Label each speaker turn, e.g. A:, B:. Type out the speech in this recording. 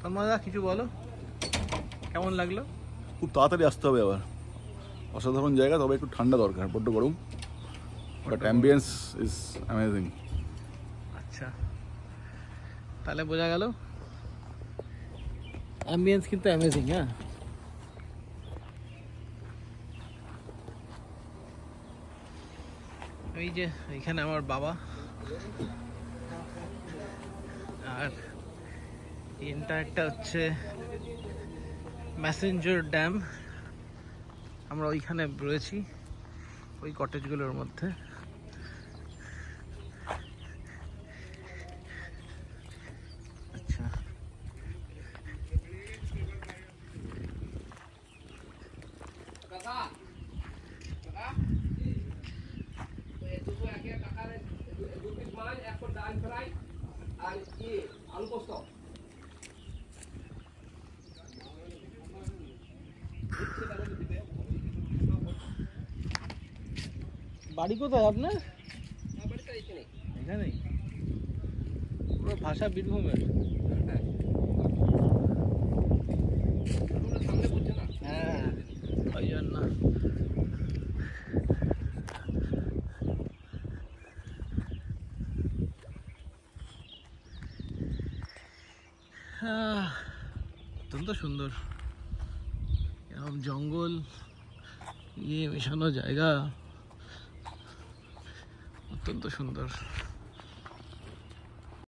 A: তন্ময়দা কিছু বলো, কেমন লাগলো?
B: খুব তাড়াতাড়ি আসতে হবে আবার, অসাধারণ জায়গা, তবে একটু ঠান্ডা দরকার, বড্ড গরম, বাট অ্যাম্বিয়েন্স ইজ অ্যামেজিং।
A: আচ্ছা, তাহলে বোঝা গেল অ্যাম্বিয়েন্স কিন্তু অ্যামেজিং। হ্যাঁ, এই যে এখানে আমার বাবা, আর একটা হচ্ছে ম্যাসেঞ্জার ড্যাম। আমরা ওইখানে রয়েছি, ওই কটেজগুলোর মধ্যে। আচ্ছা, বাড়ি কোথায় আপনার? এখানেই, পুরো ভাষা বীরভূমের। হ্যাঁ, ওই জন্য। অত্যন্ত সুন্দর, এরকম জঙ্গল মেশানো জায়গা, অত্যন্ত সুন্দর।